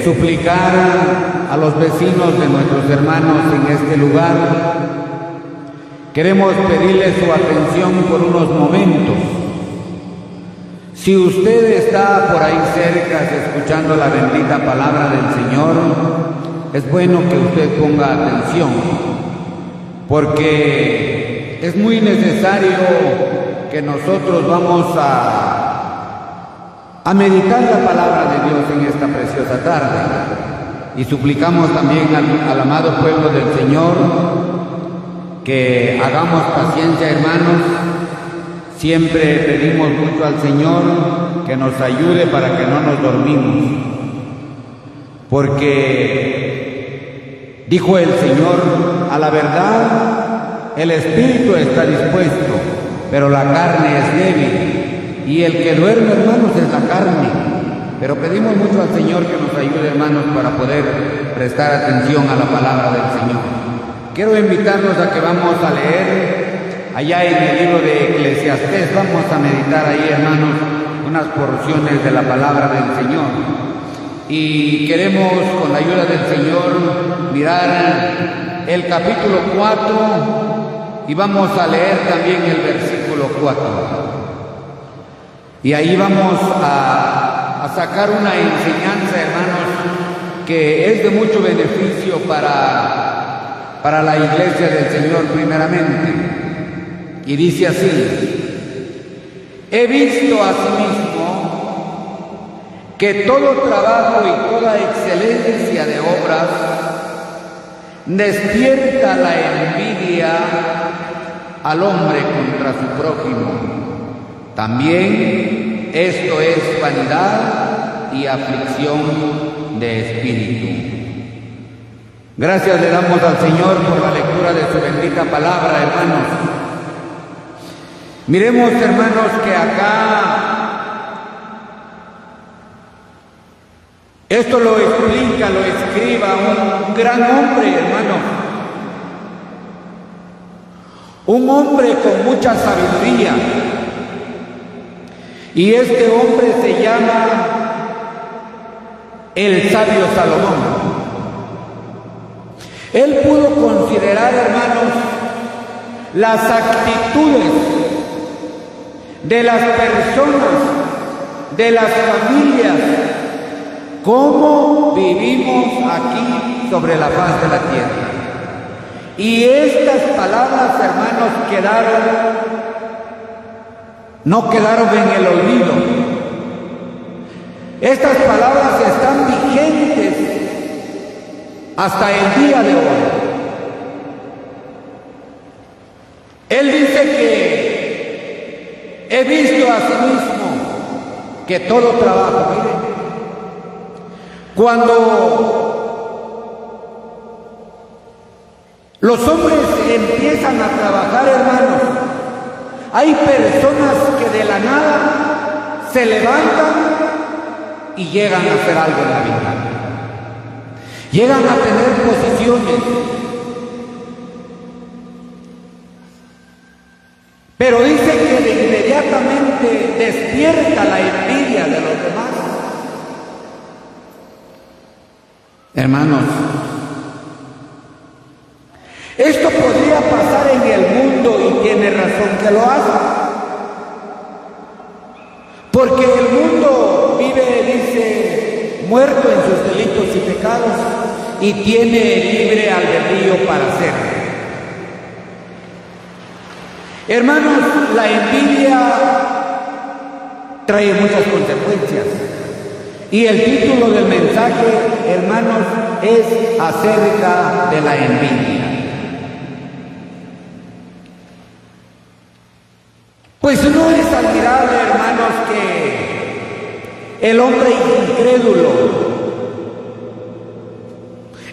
suplicar a los vecinos de nuestros hermanos en este lugar. Queremos pedirles su atención por unos momentos. Si usted está por ahí cerca escuchando la bendita palabra del Señor, es bueno que usted ponga atención, porque es muy necesario que nosotros vamos a meditar la palabra de Dios en esta preciosa tarde. Y suplicamos también al amado pueblo del Señor que hagamos paciencia, hermanos. Siempre pedimos mucho al Señor que nos ayude para que no nos dormimos, porque dijo el Señor: a la verdad el espíritu está dispuesto, pero la carne es débil, y el que duerme, hermanos, es la carne. Pero pedimos mucho al Señor que nos ayude, hermanos, para poder prestar atención a la palabra del Señor. Quiero invitarlos a que vamos a leer allá en el libro de Eclesiastés. Vamos a meditar ahí, hermanos, unas porciones de la palabra del Señor. Y queremos, con la ayuda del Señor, mirar el capítulo 4 y vamos a leer también el versículo 4. Y ahí vamos a sacar una enseñanza, hermanos, que es de mucho beneficio para la iglesia del Señor primeramente. Y dice así: he visto asimismo que todo trabajo y toda excelencia de obras despierta la envidia al hombre contra su prójimo. También esto es vanidad y aflicción de espíritu. Gracias le damos al Señor por la lectura de su bendita palabra, hermanos. Miremos, hermanos, que acá esto lo explica, lo escriba un gran hombre, hermano. Un hombre con mucha sabiduría. Y este hombre se llama el sabio Salomón. Él pudo considerar, hermanos, las actitudes de las personas, de las familias, cómo vivimos aquí sobre la faz de la tierra. Y estas palabras, hermanos, no quedaron en el olvido. Estas palabras están vigentes hasta el día de hoy. Él dice que he visto asimismo que todo trabajo, miren, cuando los hombres empiezan a trabajar, hermanos, hay personas que de la nada se levantan y llegan a hacer algo en la vida. Llegan a tener posiciones. Pero dice que inmediatamente despierta la envidia de los demás. Hermanos, esto podría pasar en el mundo y tiene razón que lo haga. Porque el mundo vive, dice, muerto en sus delitos y pecados y tiene libre albedrío para hacerlo. Hermanos, la envidia trae muchas consecuencias. Y el título del mensaje, hermanos, es acerca de la envidia. Pues no es admirable, hermanos, que el hombre incrédulo,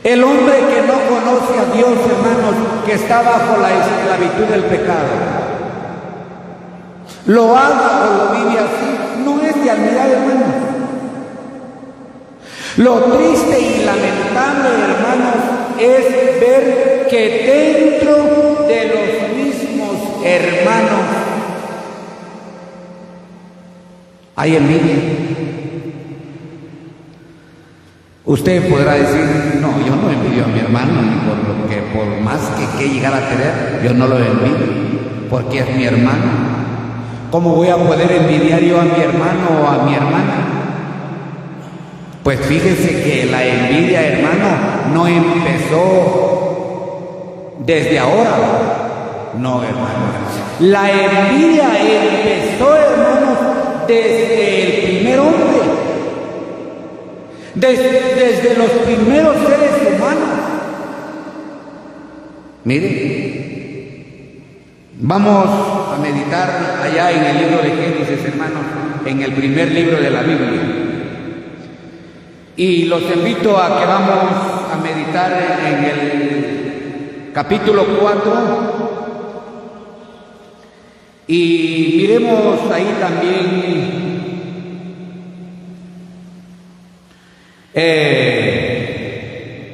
el hombre que no conoce a Dios, hermanos, que está bajo la esclavitud del pecado, lo haga o lo vive así, no es de admirar, hermanos. Lo triste y lamentable, hermanos, es ver que dentro de los mismos hermanos hay envidia. Usted podrá decir, no, yo no envidio a mi hermano, ni por lo que, por más que llegara a tener, yo no lo envidio, porque es mi hermano. ¿Cómo voy a poder envidiar yo a mi hermano o a mi hermana? Pues fíjese que la envidia, hermano, no empezó desde ahora. No, hermano. La envidia empezó, hermanos, desde el primer hombre. Desde los primeros seres humanos. Mire, vamos a meditar allá en el libro de Génesis, hermanos, en el primer libro de la Biblia. Y los invito a que vamos a meditar en el capítulo 4 y miremos ahí también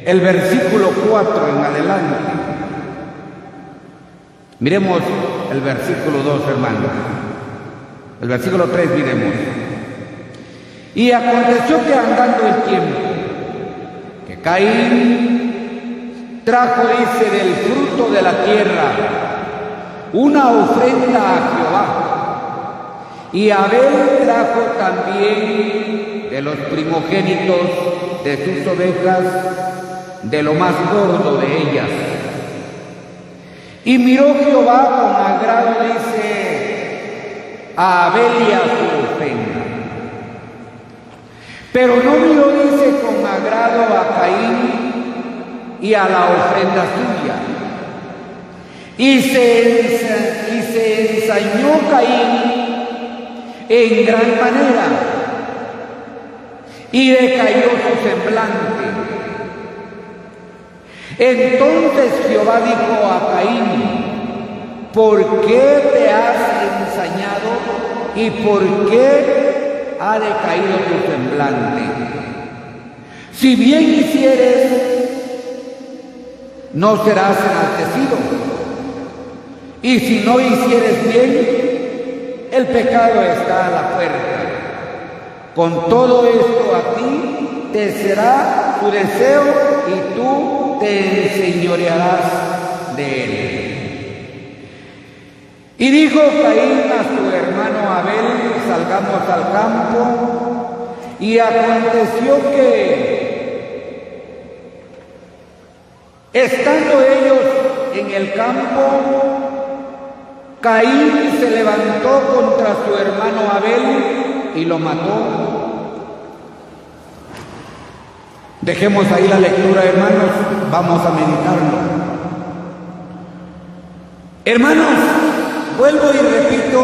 el versículo 4 en adelante. Miremos el versículo 2, hermanos. El versículo 3 miremos. Y aconteció que andando el tiempo, que Caín trajo, dice, del fruto de la tierra una ofrenda a Jehová, y Abel trajo también de los primogénitos de sus ovejas, de lo más gordo de ellas. Y miró Jehová con agrado, dice, a Abel y a su ofrenda. Pero no miró, dice, con agrado a Caín y a la ofrenda suya. Y se ensañó Caín en gran manera, y decayó su semblante. Entonces Jehová dijo a Caín: ¿por qué te has ensañado y por qué ha decaído tu semblante? Si bien hicieres, no serás enaltecido, y si no hicieres bien, el pecado está a la puerta. Con todo esto a ti te será tu deseo y tú te enseñorearás de él. Y dijo Caín a su hermano Abel: salgamos al campo. Y aconteció que, estando ellos en el campo, Caín se levantó contra su hermano Abel y lo mató. Dejemos ahí la lectura, hermanos, vamos a meditarlo. Hermanos, vuelvo y repito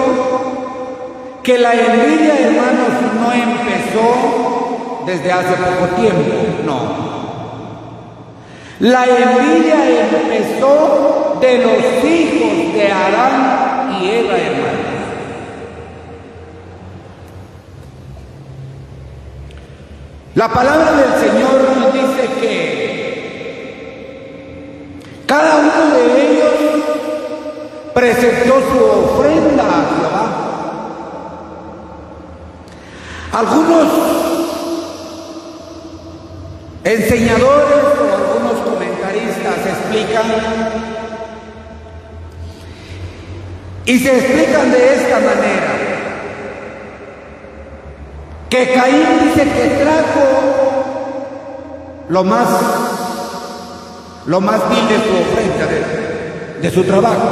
que la envidia, hermanos, no empezó desde hace poco tiempo, no. La envidia empezó de los hijos de Adán y Eva, hermanos. La palabra del Señor nos dice que cada uno de ellos presentó su ofrenda a Jehová. Algunos enseñadores o algunos comentaristas explican y se explican de esta manera: que Caín dice que trajo lo más vil de su ofrenda, de su trabajo.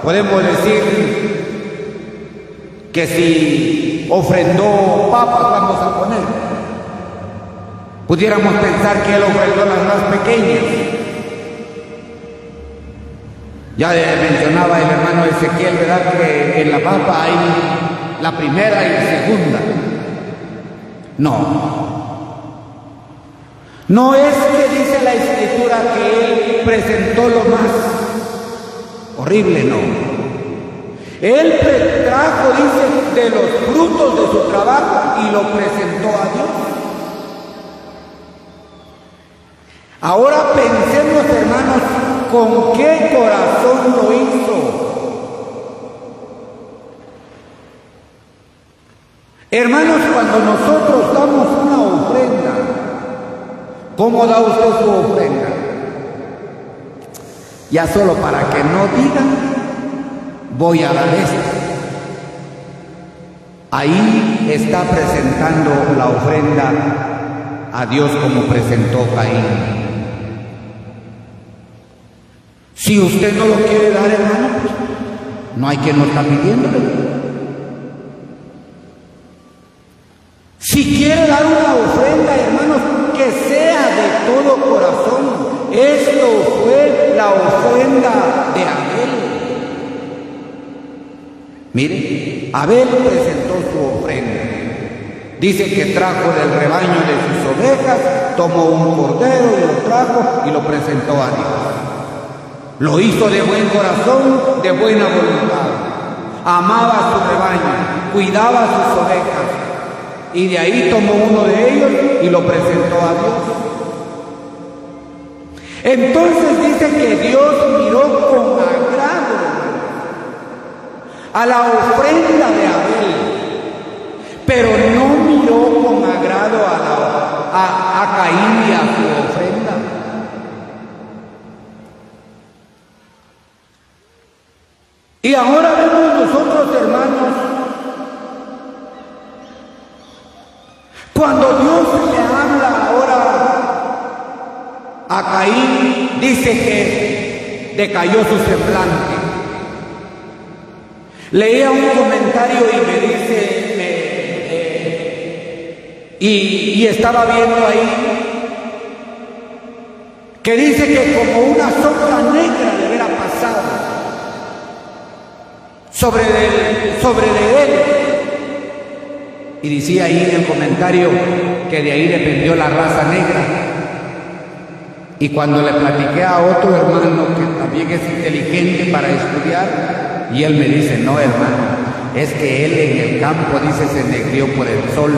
Podemos decir que si ofrendó papas, vamos a poner, pudiéramos pensar que él ofrendó las más pequeñas. Ya mencionaba el hermano Ezequiel, ¿verdad?, que en la papa hay la primera y la segunda. No es que dice la Escritura que él presentó lo más horrible, no. Él trajo, dice, de los frutos de su trabajo y lo presentó a Dios. Ahora pensemos, hermanos, ¿con qué corazón lo hizo? Hermanos, cuando nosotros damos una ofrenda, ¿Cómo da usted su ofrenda? Ya solo para que no digan, voy a dar esto. Ahí está presentando la ofrenda a Dios como presentó Caín. Si usted no lo quiere dar, hermano, pues no hay quien lo está pidiéndole. Si quiere dar una ofrenda, hermanos, que sea de todo corazón. Esto fue la ofrenda de Abel. Mire, Abel presentó su ofrenda. Dice que trajo del rebaño de sus ovejas, tomó un cordero y lo trajo y lo presentó a Dios. Lo hizo de buen corazón, de buena voluntad. Amaba su rebaño, cuidaba sus ovejas. Y de ahí tomó uno de ellos y lo presentó a Dios. Entonces dice que Dios miró con agrado a la ofrenda de Abel, pero no miró con agrado a Caín y a su ofrenda. Y ahora vemos nosotros, hermanos, cuando Dios le habla ahora a Caín, dice que decayó su semblante. Leía un comentario y me dice, y estaba viendo ahí, que dice que como una sombra negra le hubiera pasado sobre de él. Y decía ahí en el comentario que de ahí dependió la raza negra. Y cuando le platiqué a otro hermano que también es inteligente para estudiar, y él me dice, no hermano, es que él en el campo, dice, se negrió por el sol.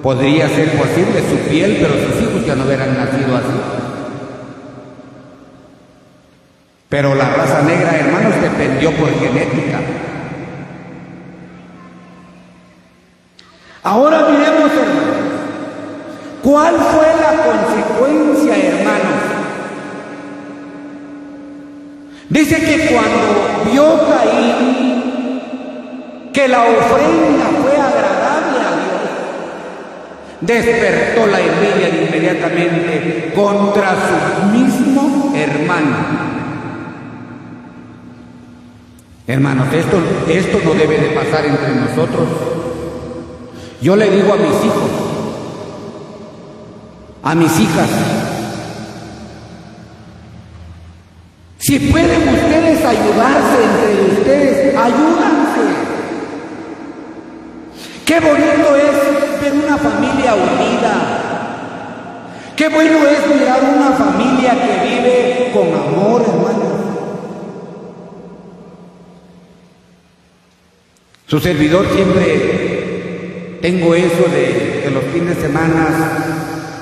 Podría ser posible su piel, pero sus hijos ya no hubieran nacido así. Pero la raza negra, hermanos, dependió por genética. Ahora miremos, hermanos, ¿cuál fue la consecuencia, hermanos? Dice que cuando vio Caín que la ofrenda fue agradable a Dios, despertó la envidia inmediatamente contra su mismo hermano. Hermanos, esto no debe de pasar entre nosotros. Yo le digo a mis hijos, a mis hijas, si pueden ustedes ayudarse entre ustedes, ayúdanse. Qué bonito es ver una familia unida. Qué bueno es mirar una familia que vive con amor, hermanos. Su servidor siempre tengo eso de que los fines de semana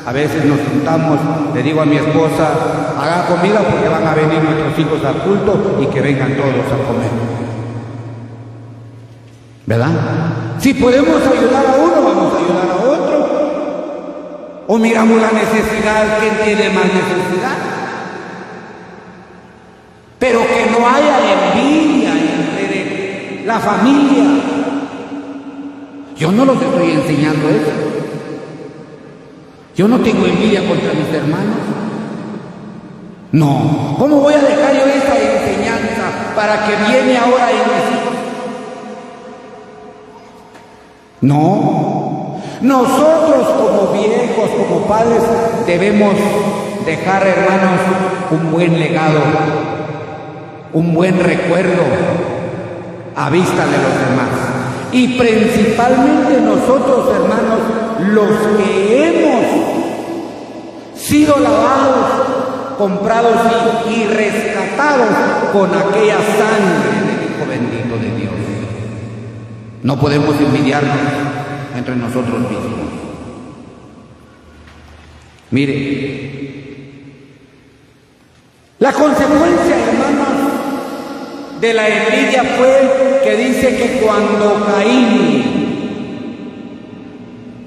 a veces nos juntamos, le digo a mi esposa, haga comida porque van a venir nuestros hijos al culto y que vengan todos a comer. ¿Verdad? Si podemos ayudar a uno, vamos a ayudar a otro. O miramos la necesidad, ¿quién tiene más necesidad? Pero que no haya envidia entre la familia. Yo no los estoy enseñando eso. Yo no tengo envidia contra mis hermanos. No. ¿Cómo voy a dejar yo esa enseñanza para que viene ahora en mis hijos? No. Nosotros como viejos, como padres, debemos dejar, hermanos, un buen legado, un buen recuerdo a vista de los demás. Y principalmente nosotros, hermanos, los que hemos sido lavados, comprados y rescatados con aquella sangre del Hijo bendito de Dios. No podemos envidiarnos entre nosotros mismos. Mire, la consecuencia, hermanos, de la envidia fue que dice que cuando Caín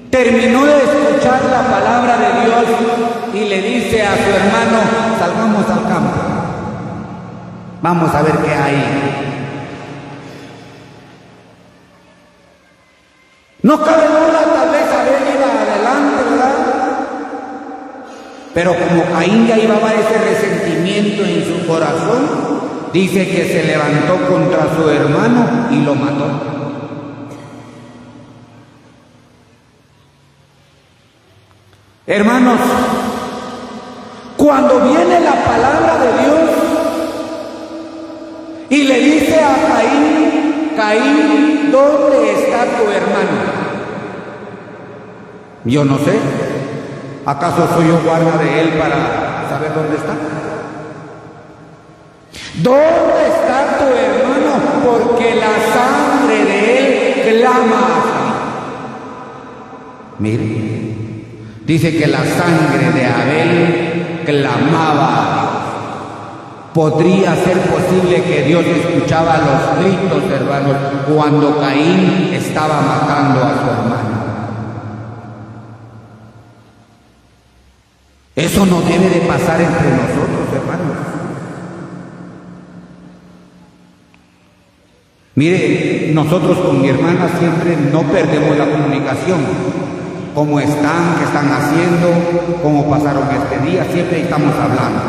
terminó de escuchar la palabra de Dios, a su hermano, salgamos al campo, vamos a ver qué hay. No cabe duda, tal vez Abel iba adelante, ¿verdad? Pero como Caín ya llevaba ese resentimiento en su corazón, dice que se levantó contra su hermano y lo mató. Hermanos, cuando viene la palabra de Dios y le dice a Caín, Caín, ¿dónde está tu hermano? Yo no sé. ¿Acaso soy yo guarda de él para saber dónde está? ¿Dónde está tu hermano? Porque la sangre de él clama. Mire, dice que la sangre de Abel clamaba a Dios. ¿Podría ser posible que Dios escuchaba los gritos, hermanos, cuando Caín estaba matando a su hermano? Eso no debe de pasar entre nosotros, hermanos. Mire, nosotros con mi hermana siempre no perdemos la comunicación. ¿Cómo están? ¿Qué están haciendo? ¿Cómo pasaron este día? Siempre estamos hablando.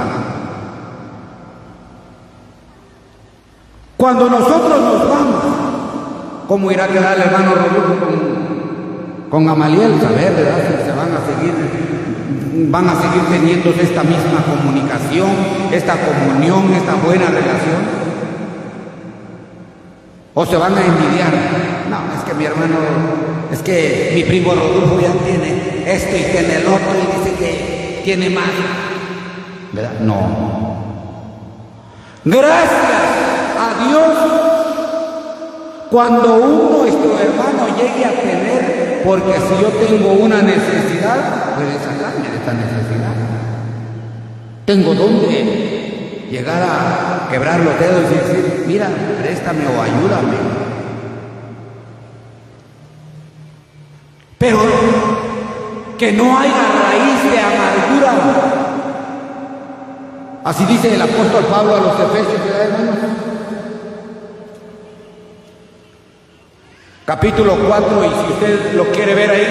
Cuando nosotros nos vamos, ¿cómo irá a quedar el hermano Rodolfo con Amaliel? Saber, ¿verdad? Si van a seguir teniendo esta misma comunicación, esta comunión, esta buena relación. ¿O se van a envidiar? No, es que mi hermano, es que mi primo Rodolfo ya tiene esto y tiene el otro y dice que tiene más. ¿Verdad? No. Gracias a Dios, cuando nuestro hermano llegue a tener, porque si yo tengo una necesidad, puede sacarme de esta necesidad. Tengo dónde llegar a quebrar los dedos y decir, mira, préstame o ayúdame. Pero que no haya raíz de amargura. Así dice el apóstol Pablo a los Efesios, ¿verdad, hermanos? Capítulo 4, y si usted lo quiere ver ahí,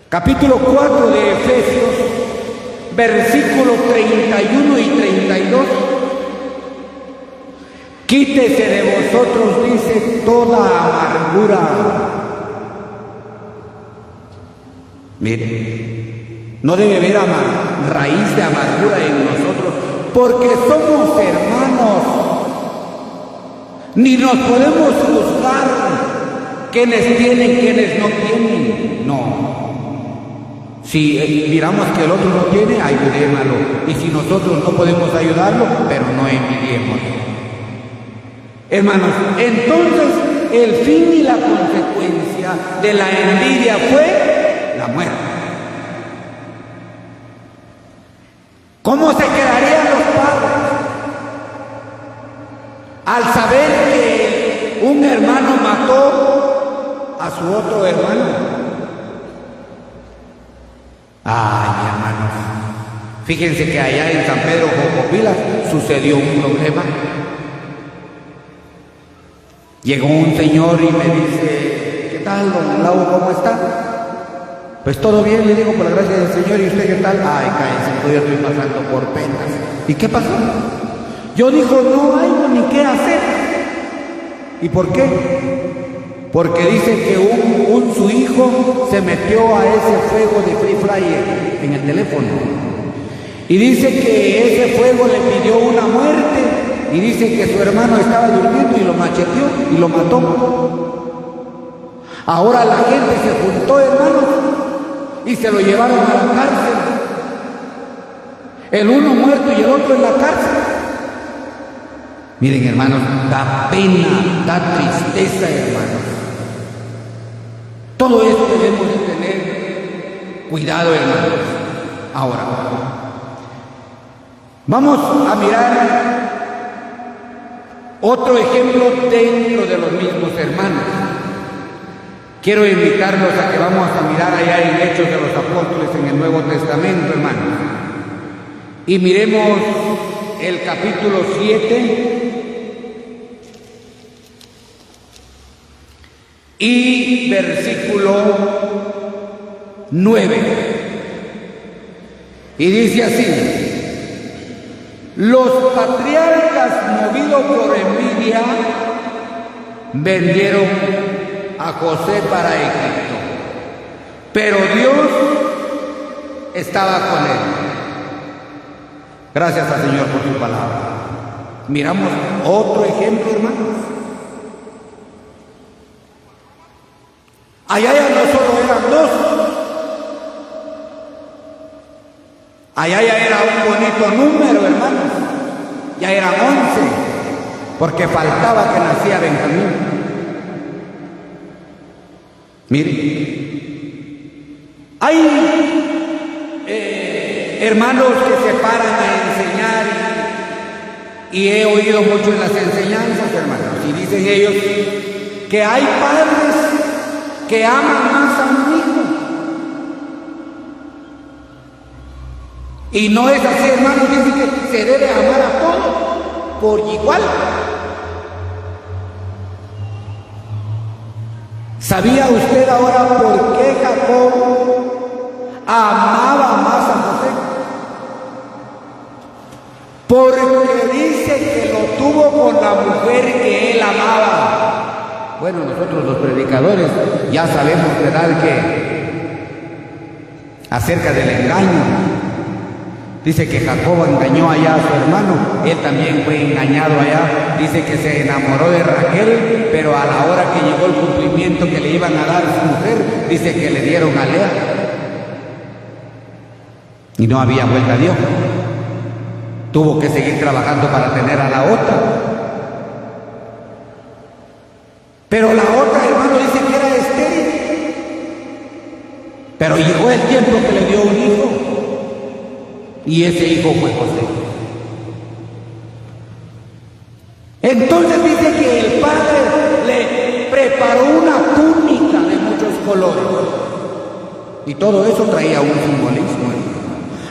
capítulo 4 de Efesios, versículos 31 y 32. Quítese de vosotros, dice, toda amargura. Mire, no debe haber raíz de amargura en nosotros, porque somos hermanos. Ni nos podemos juzgar quienes tienen, quienes no tienen. No. Si miramos que el otro no tiene, ayudémoslo. Y si nosotros no podemos ayudarlo, pero no envidiemos. Hermanos, entonces el fin y la consecuencia de la envidia fue la muerte. ¿Cómo se quedarían los padres al saber que un hermano mató a su otro hermano? Ay, hermanos, fíjense que allá en San Pedro Jocopilas sucedió un problema. Llegó un señor y me dice, ¿qué tal, don Lau, cómo está? Pues todo bien, le digo, por la gracia del Señor. ¿Y usted qué tal? Ay, cállese, todavía estoy pasando por penas. ¿Y qué pasó? Yo dijo, no hay ni qué hacer. ¿Y por qué? Porque dice que su hijo se metió a ese fuego de Free Fire en el teléfono. Y dice que ese fuego le pidió una muerte. Y dice que su hermano estaba durmiendo y lo macheteó y lo mató. Ahora la gente se juntó, hermanos, y se lo llevaron a la cárcel. El uno muerto y el otro en la cárcel. Miren, hermanos, da pena, da tristeza, hermanos. Todo esto debemos de tener cuidado, hermanos. Ahora, vamos a mirar otro ejemplo dentro de los mismos hermanos. quiero invitarlos a que vamos a mirar allá en Hechos de los Apóstoles en el Nuevo Testamento, hermanos. Y miremos el capítulo 7 y versículo 9. Y dice así: los patriarcas, movidos por envidia, vendieron a José para Egipto, pero Dios estaba con él. Gracias al Señor por su palabra. Miramos otro ejemplo, hermanos. Allá ya no solo eran dos, allá ya era un bonito número, hermanos. Ya eran 11, porque faltaba que nacía Benjamín. Mire, hay hermanos que se paran a enseñar, y he oído mucho en las enseñanzas, hermanos, y dicen ellos que hay padres que aman más a un hijo. Y no es así, hermanos. Dicen que se debe amar a todos por igual. ¿Sabía usted ahora por qué Jacob amaba más a José? Porque dice que lo tuvo con la mujer que él amaba. Bueno, nosotros los predicadores ya sabemos, ¿verdad?, que acerca del engaño. Dice que Jacob engañó allá a su hermano, él también fue engañado allá. Dice que se enamoró de Raquel, pero a la hora que llegó el cumplimiento que le iban a dar a su mujer, dice que le dieron a Lea. Y no había vuelta a Dios. Tuvo que seguir trabajando para tener a la otra. Pero la otra, hermano, dice que era estéril. Pero llegó el tiempo que le dio un hijo. Y ese hijo fue José. Entonces dice que el padre le preparó una túnica de muchos colores. Y todo eso traía un simbolismo.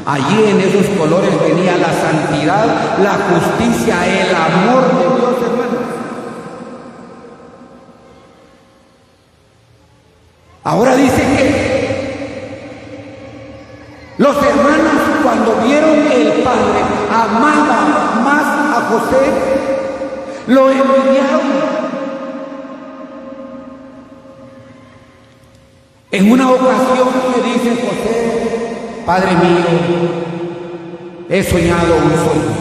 Allí en esos colores venía la santidad, la justicia, el amor de Dios, hermanos. Ahora dice que los hermanos, cuando vieron que el padre amaba más a José, lo envidiaron. En una ocasión le dice José: Padre mío, he soñado un sueño,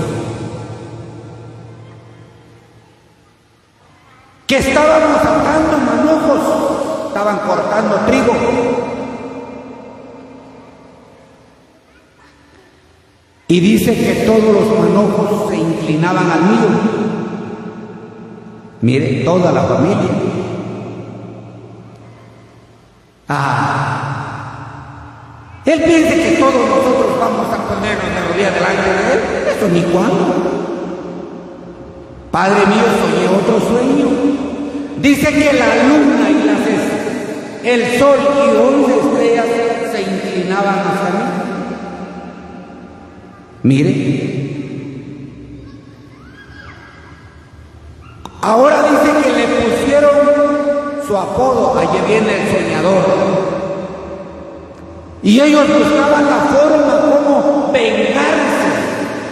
que estábamos atando manojos, estaban cortando trigo, y dice que todos los manojos se inclinaban al mío. Mire, toda la familia. Él piensa que todos nosotros vamos a ponernos de rodillas delante de él. Eso ni cuándo. Padre mío, soñé otro sueño. Dice que la luna y el sol y 11 estrellas se inclinaban hacia mí. Mire. Ahora dice que le pusieron su apodo. Allí viene el soñador. Y ellos buscaban la forma como vengarse,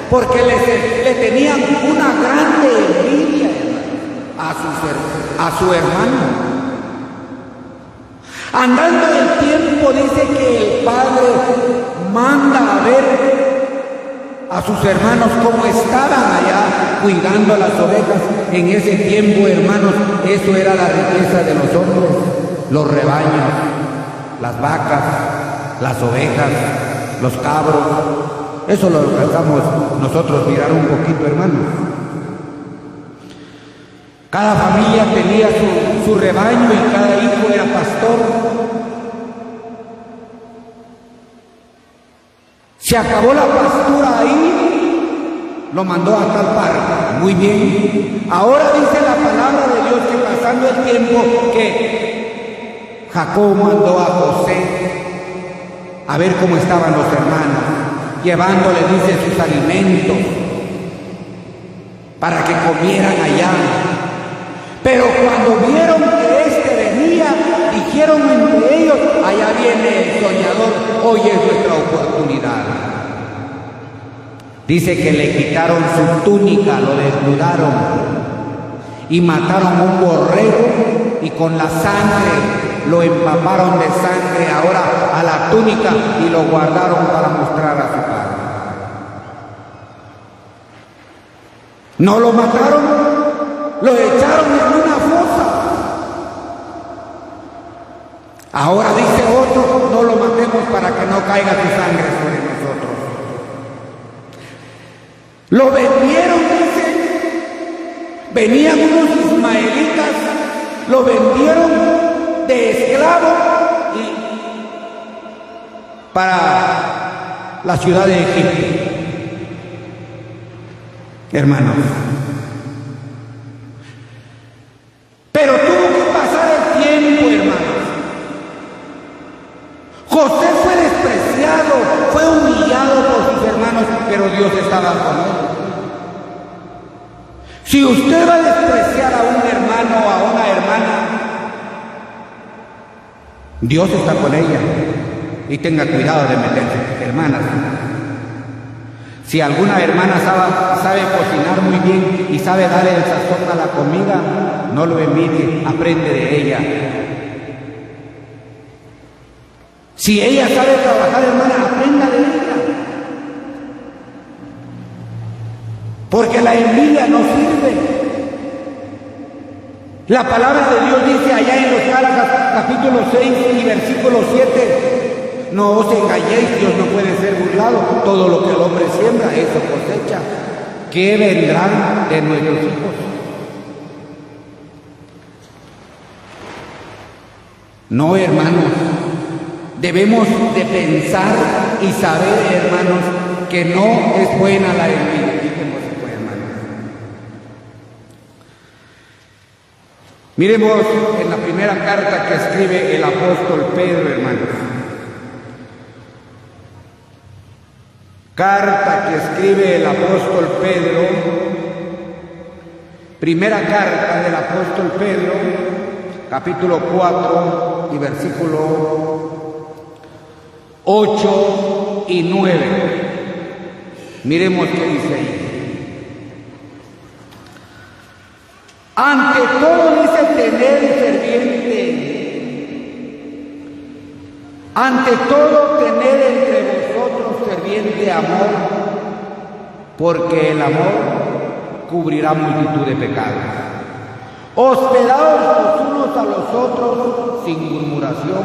porque le tenían una grande envidia a su hermano. Andando el tiempo, dice que el padre manda a ver a sus hermanos cómo estaban allá cuidando las ovejas. En ese tiempo, hermanos, eso era la riqueza de los hombres: los rebaños, las vacas, las ovejas, los cabros. Eso lo alcanzamos nosotros mirar un poquito, hermanos. Cada familia tenía su rebaño y cada hijo era pastor. Se acabó la pastura ahí, lo mandó a tal parte. Muy bien. Ahora dice la palabra de Dios que pasando el tiempo, que Jacob mandó a José a ver cómo estaban los hermanos, llevándole, dice, sus alimentos para que comieran allá. Pero cuando vieron que éste venía, dijeron entre ellos: allá viene el soñador, hoy es nuestra oportunidad. Dice que le quitaron su túnica, lo desnudaron y mataron un borrego y con la sangre lo empaparon de sangre ahora a la túnica y lo guardaron para mostrar a su padre. No lo mataron, lo echaron en una fosa. Ahora dice otro: no lo matemos para que no caiga su sangre sobre nosotros. Lo vendieron, dice. Venían unos ismaelitas, lo vendieron de esclavo para la ciudad de Egipto. Hermanos, pero tuvo que pasar el tiempo, hermanos. José fue despreciado, fue humillado por sus hermanos, pero Dios estaba con él. Si usted va a despreciar a un hermano o a una hermana, Dios está con ella. Y tenga cuidado de meterse, hermanas. Si alguna hermana sabe cocinar muy bien y sabe darle el sazón a la comida, no lo envidie, aprende de ella. Si ella sabe trabajar, hermana, aprenda de ella. Porque la envidia no sirve. La palabra de Dios dice allá en los Gálatas capítulo 6 y versículo 7: no os engañéis, Dios no puede ser burlado. Todo lo que el hombre siembra, eso cosecha. ¿Qué vendrán de nuestros hijos? No, hermanos, debemos de pensar y saber, hermanos, que no es buena la envidia. Miremos en la primera carta que escribe el apóstol Pedro, hermanos. Carta que escribe el apóstol Pedro. Primera carta del apóstol Pedro, capítulo 4 y versículo 8 y 9. Miremos qué dice ahí. Ante todo dice tener ferviente. Ante todo tener entre vosotros ferviente amor, porque el amor cubrirá multitud de pecados. Hospedaos los unos a los otros sin murmuración,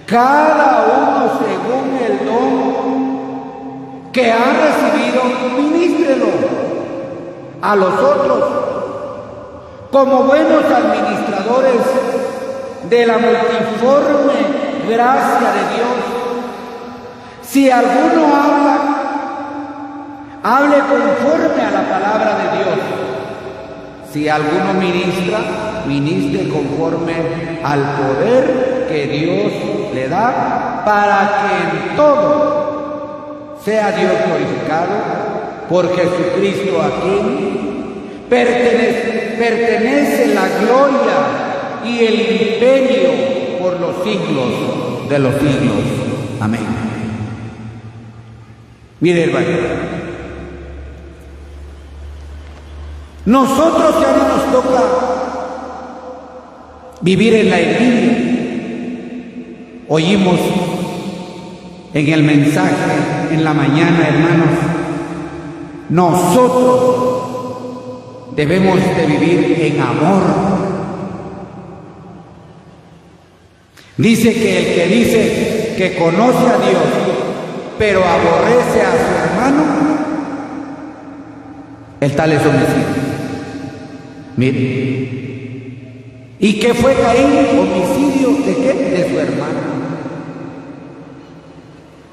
cada uno según el don que ha recibido, ministrelo a los otros como buenos administradores de la multiforme gracia de Dios. Si alguno habla, hable conforme a la palabra de Dios. Si alguno ministra, ministre conforme al poder que Dios le da, para que en todo sea Dios glorificado por Jesucristo, a quien pertenece la gloria y el imperio por los siglos de los siglos. Amén. Mire, hermano, nosotros ya no nos toca vivir en la envidia. Oímos en el mensaje en la mañana, hermanos, nosotros debemos de vivir en amor. Dice que el que dice que conoce a Dios, pero aborrece a su hermano, el tal es homicidio. Mire. ¿Y qué fue Caín? ¿Homicidio de qué? De su hermano.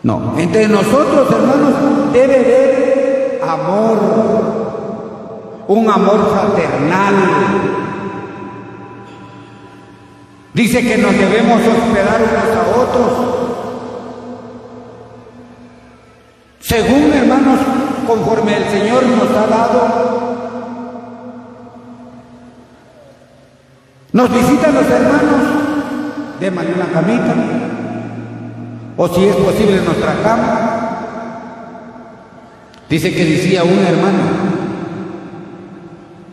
No, entre nosotros, hermanos, debe haber amor, un amor fraternal. Dice que nos debemos hospedar unos a otros. Según, hermanos, conforme el Señor nos ha dado. Nos visitan los hermanos, démosle una camita, o si es posible nuestra cama. Dice que decía un hermano,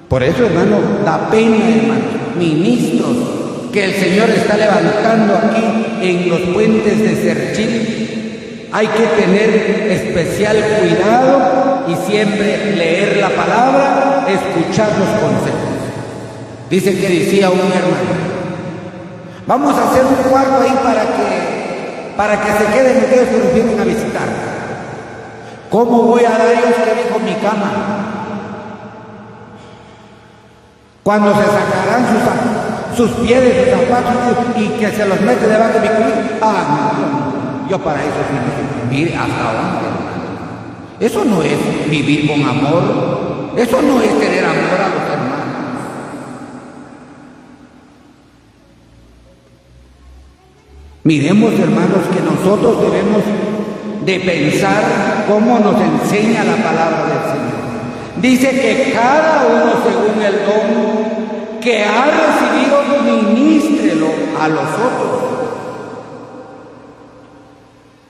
por eso, hermano, da pena, hermano, ministros que el Señor está levantando aquí en los puentes de Serchil. Hay que tener especial cuidado y siempre leer la palabra, escuchar los consejos. Dice que decía un hermano, vamos a hacer un cuarto ahí para que se queden ustedes que nos vienen a visitar. ¿Cómo voy a dar yo, usted dijo, mi cama? Cuando se sacarán sus pies de sus zapatos y que se los mete debajo de mi cubierta. No, yo para eso sí, mire hasta dónde, hermano. Eso no es vivir con amor, eso no es tener amor a los hermanos. Miremos, hermanos, que nosotros debemos de pensar cómo nos enseña la palabra del Señor. Dice que cada uno según el don que ha recibido, ministrelo a los otros.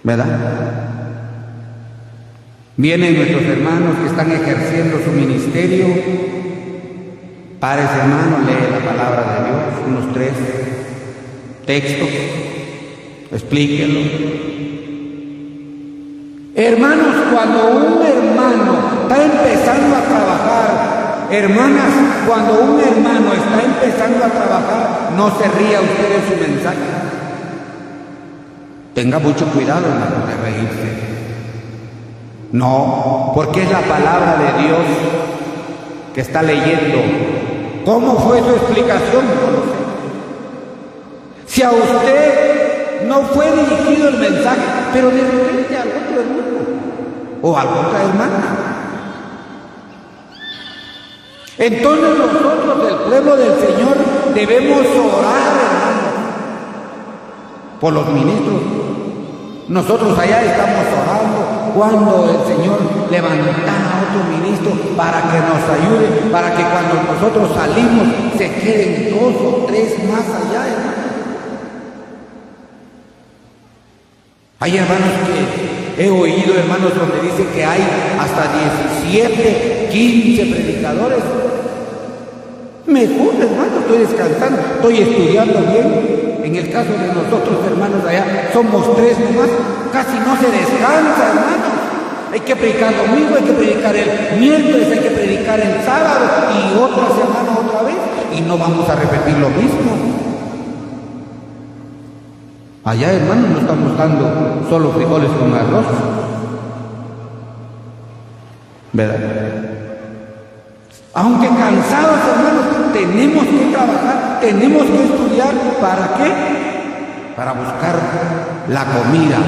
¿Verdad? Vienen nuestros hermanos que están ejerciendo su ministerio. Párese, hermano, lee la palabra de Dios, unos 3 textos, explíquenlo. Hermanos, cuando un hermano está empezando a trabajar, hermanas, cuando un hermano está empezando a trabajar, no se ría usted de su mensaje. Tenga mucho cuidado, hermano, de reírse. No, porque es la palabra de Dios que está leyendo. ¿Cómo fue su explicación? No lo sé. Si a usted no fue dirigido el mensaje, pero de repente al otro hermano o a otra hermana. Entonces nosotros, el pueblo del Señor, debemos orar, hermano, por los ministros. Nosotros allá estamos orando cuando el Señor levantará a otro ministro para que nos ayude, para que cuando nosotros salimos se queden 2 o 3 más allá, hermano. Hay hermanos que he oído, hermanos, donde dice que hay hasta 17, 15 predicadores. Mejor, hermano, estoy descansando, estoy estudiando bien. En el caso de nosotros, hermanos, allá somos 3 nomás, casi no se descansa, hermanos. Hay que predicar domingo, hay que predicar el miércoles, hay que predicar el sábado y otra semana otra vez. Y no vamos a repetir lo mismo. Allá, hermanos, no estamos dando solo frijoles con arroz, ¿verdad? Aunque cansados, hermanos, tenemos que trabajar, tenemos que estudiar. ¿Para qué? Para buscar la comida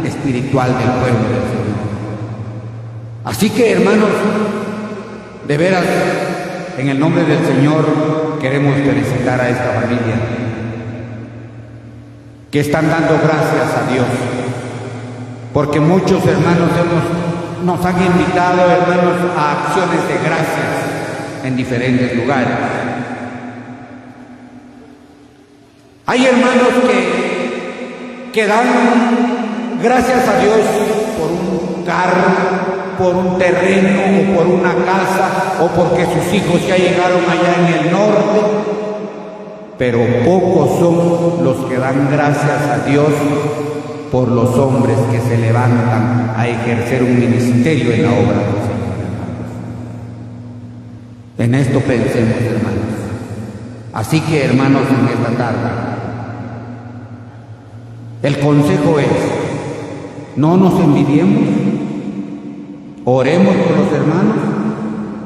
espiritual del pueblo del Señor. Así que, hermanos, de veras, en el nombre del Señor, queremos felicitar a esta familia que están dando gracias a Dios, porque muchos hermanos nos han invitado, hermanos, a acciones de gracias en diferentes lugares. Hay hermanos que dan gracias a Dios por un carro, por un terreno o por una casa o porque sus hijos ya llegaron allá en el norte. Pero pocos son los que dan gracias a Dios por los hombres que se levantan a ejercer un ministerio en la obra del Señor. En esto pensemos, hermanos. Así que, hermanos, en esta tarde, el consejo es, no nos envidiemos, oremos por los hermanos,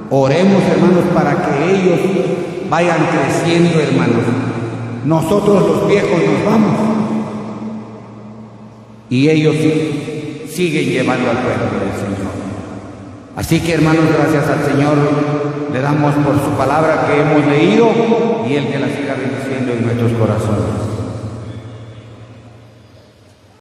oremos, hermanos, para que ellos vayan creciendo, hermanos. Nosotros los viejos nos vamos y ellos siguen llevando al pueblo del Señor. Así que, hermanos, gracias al Señor le damos por su palabra que hemos leído y Él que la siga bendiciendo en nuestros corazones.